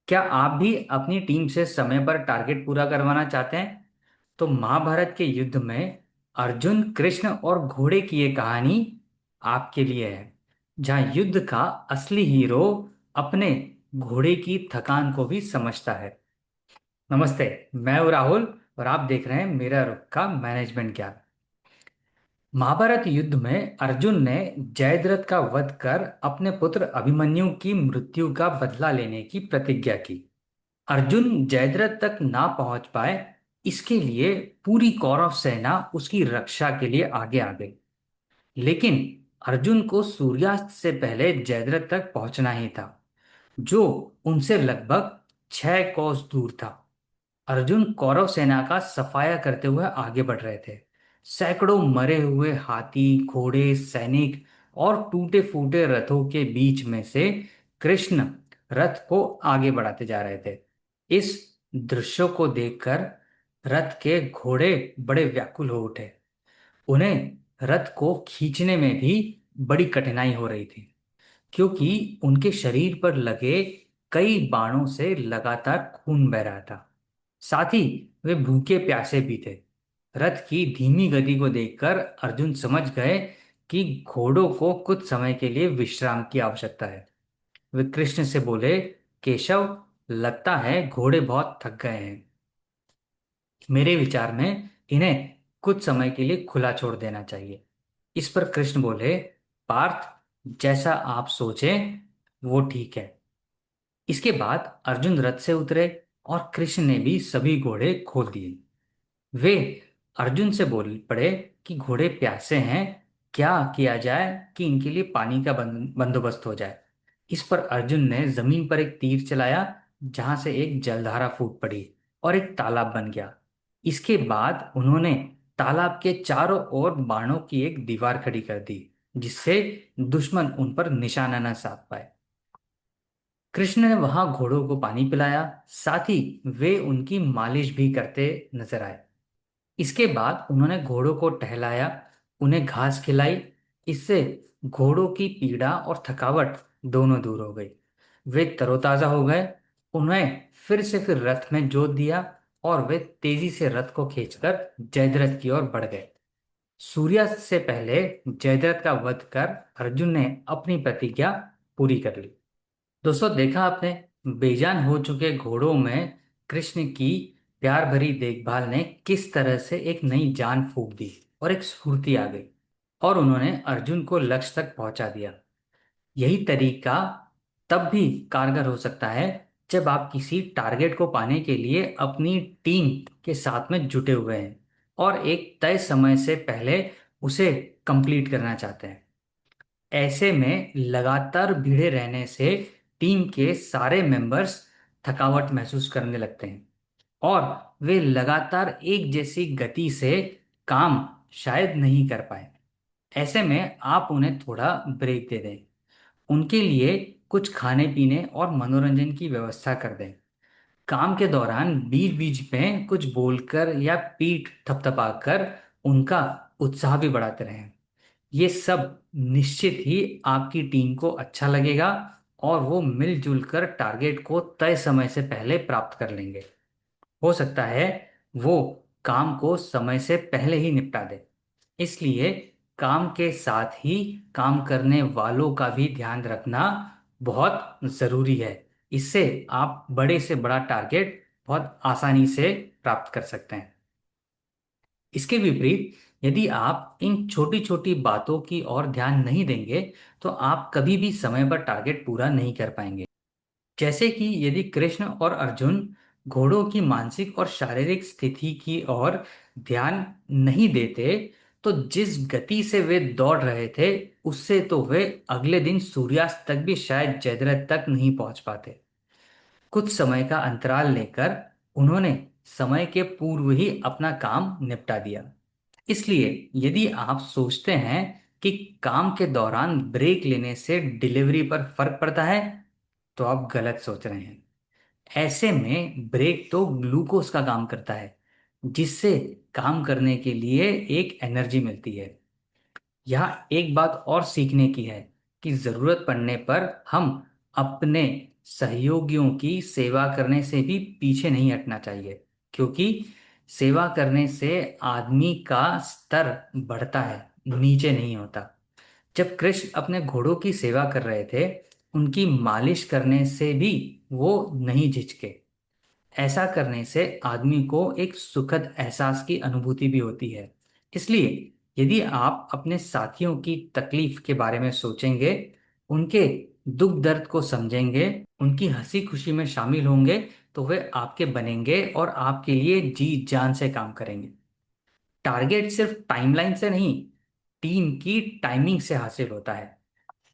क्या आप भी अपनी टीम से समय पर टारगेट पूरा करवाना चाहते हैं? तो महाभारत के युद्ध में अर्जुन, कृष्ण और घोड़े की ये कहानी आपके लिए है, जहां युद्ध का असली हीरो अपने घोड़े की थकान को भी समझता है। नमस्ते, मैं हूं राहुल और आप देख रहे हैं मेरा रुख का मैनेजमेंट ज्ञान। महाभारत युद्ध में अर्जुन ने जयद्रथ का वध कर अपने पुत्र अभिमन्यु की मृत्यु का बदला लेने की प्रतिज्ञा की। अर्जुन जयद्रथ तक ना पहुंच पाए, इसके लिए पूरी कौरव सेना उसकी रक्षा के लिए आगे आ गई। लेकिन अर्जुन को सूर्यास्त से पहले जयद्रथ तक पहुंचना ही था, जो उनसे लगभग 6 कोस दूर था। अर्जुन कौरव सेना का सफाया करते हुए आगे बढ़ रहे थे। सैकड़ों मरे हुए हाथी, घोड़े, सैनिक और टूटे फूटे रथों के बीच में से कृष्ण रथ को आगे बढ़ाते जा रहे थे। इस दृश्य को देखकर रथ के घोड़े बड़े व्याकुल हो उठे। उन्हें रथ को खींचने में भी बड़ी कठिनाई हो रही थी, क्योंकि उनके शरीर पर लगे कई बाणों से लगातार खून बह रहा था। साथ ही वे भूखे प्यासे भी थे। रथ की धीमी गति को देखकर अर्जुन समझ गए कि घोड़ों को कुछ समय के लिए विश्राम की आवश्यकता है। वे कृष्ण से बोले, केशव, लगता है घोड़े बहुत थक गए हैं। मेरे विचार में इन्हें कुछ समय के लिए खुला छोड़ देना चाहिए। इस पर कृष्ण बोले, पार्थ, जैसा आप सोचें वो ठीक है। इसके बाद अर्जुन रथ से उतरे और कृष्ण ने भी सभी घोड़े खोल दिए। वे अर्जुन से बोल पड़े कि घोड़े प्यासे हैं, क्या किया जाए कि इनके लिए पानी का बंदोबस्त हो जाए। इस पर अर्जुन ने जमीन पर एक तीर चलाया, जहां से एक जलधारा फूट पड़ी और एक तालाब बन गया। इसके बाद उन्होंने तालाब के चारों ओर बाणों की एक दीवार खड़ी कर दी, जिससे दुश्मन उन पर निशाना न साध पाए। कृष्ण ने वहां घोड़ों को पानी पिलाया, साथ ही वे उनकी मालिश भी करते नजर आए। इसके बाद उन्होंने घोड़ों को टहलाया, उन्हें घास खिलाई। इससे घोड़ों की पीड़ा और थकावट दोनों दूर हो गई। वे तरोताजा हो गए। उन्हें फिर रथ में जोत दिया और वे तेजी से रथ को खींचकर जयद्रथ की ओर बढ़ गए। सूर्यास्त से पहले जयद्रथ का वध कर अर्जुन ने अपनी प्रतिज्ञा पूरी कर ली। दोस्तों, देखा आपने, बेजान हो चुके घोड़ों में कृष्ण की प्यार भरी देखभाल ने किस तरह से एक नई जान फूंक दी और एक स्फूर्ति आ गई, और उन्होंने अर्जुन को लक्ष्य तक पहुंचा दिया। यही तरीका तब भी कारगर हो सकता है जब आप किसी टारगेट को पाने के लिए अपनी टीम के साथ में जुटे हुए हैं और एक तय समय से पहले उसे कंप्लीट करना चाहते हैं। ऐसे में लगातार भिड़े रहने से टीम के सारे मेंबर्स थकावट महसूस करने लगते हैं और वे लगातार एक जैसी गति से काम शायद नहीं कर पाए। ऐसे में आप उन्हें थोड़ा ब्रेक दे दें, उनके लिए कुछ खाने पीने और मनोरंजन की व्यवस्था कर दें। काम के दौरान बीच बीच में कुछ बोलकर या पीठ थपथपाकर उनका उत्साह भी बढ़ाते रहें। ये सब निश्चित ही आपकी टीम को अच्छा लगेगा और वो मिलजुल कर टारगेट को तय समय से पहले प्राप्त कर लेंगे। हो सकता है वो काम को समय से पहले ही निपटा दे। इसलिए काम के साथ ही काम करने वालों का भी ध्यान रखना बहुत जरूरी है। इससे आप बड़े से बड़ा टारगेट बहुत आसानी से प्राप्त कर सकते हैं। इसके विपरीत, यदि आप इन छोटी छोटी बातों की ओर ध्यान नहीं देंगे, तो आप कभी भी समय पर टारगेट पूरा नहीं कर पाएंगे। जैसे कि यदि कृष्ण और अर्जुन घोड़ों की मानसिक और शारीरिक स्थिति की ओर ध्यान नहीं देते, तो जिस गति से वे दौड़ रहे थे, उससे तो वे अगले दिन सूर्यास्त तक भी शायद जयद्रथ तक नहीं पहुंच पाते। कुछ समय का अंतराल लेकर उन्होंने समय के पूर्व ही अपना काम निपटा दिया। इसलिए यदि आप सोचते हैं कि काम के दौरान ब्रेक लेने से डिलीवरी पर फर्क पड़ता है, तो आप गलत सोच रहे हैं। ऐसे में ब्रेक तो ग्लूकोज का काम करता है, जिससे काम करने के लिए एक एनर्जी मिलती है। यहाँ एक बात और सीखने की है कि जरूरत पड़ने पर हम अपने सहयोगियों की सेवा करने से भी पीछे नहीं हटना चाहिए, क्योंकि सेवा करने से आदमी का स्तर बढ़ता है, नीचे नहीं होता। जब कृष्ण अपने घोड़ों की सेवा कर रहे थे, उनकी मालिश करने से भी वो नहीं झिझके। ऐसा करने से आदमी को एक सुखद एहसास की अनुभूति भी होती है। इसलिए यदि आप अपने साथियों की तकलीफ के बारे में सोचेंगे, उनके दुख दर्द को समझेंगे, उनकी हंसी खुशी में शामिल होंगे, तो वे आपके बनेंगे और आपके लिए जी जान से काम करेंगे। टारगेट सिर्फ टाइमलाइन से नहीं, टीम की टाइमिंग से हासिल होता है।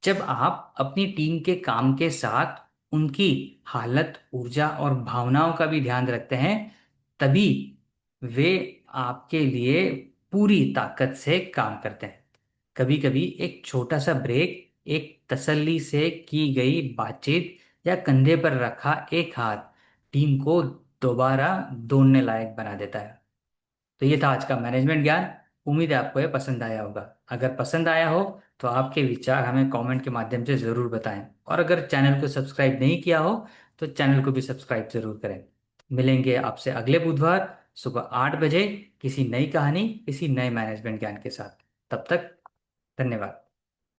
जब आप अपनी टीम के काम के साथ उनकी हालत, ऊर्जा और भावनाओं का भी ध्यान रखते हैं, तभी वे आपके लिए पूरी ताकत से काम करते हैं। कभी कभी एक छोटा सा ब्रेक, एक तसल्ली से की गई बातचीत या कंधे पर रखा एक हाथ टीम को दोबारा दौड़ने लायक बना देता है। तो ये था आज का मैनेजमेंट ज्ञान। उम्मीद है आपको ये पसंद आया होगा। अगर पसंद आया हो तो आपके विचार हमें कमेंट के माध्यम से ज़रूर बताएं, और अगर चैनल को सब्सक्राइब नहीं किया हो तो चैनल को भी सब्सक्राइब ज़रूर करें। मिलेंगे आपसे अगले बुधवार सुबह 8 बजे किसी नई कहानी, किसी नए मैनेजमेंट ज्ञान के साथ। तब तक धन्यवाद।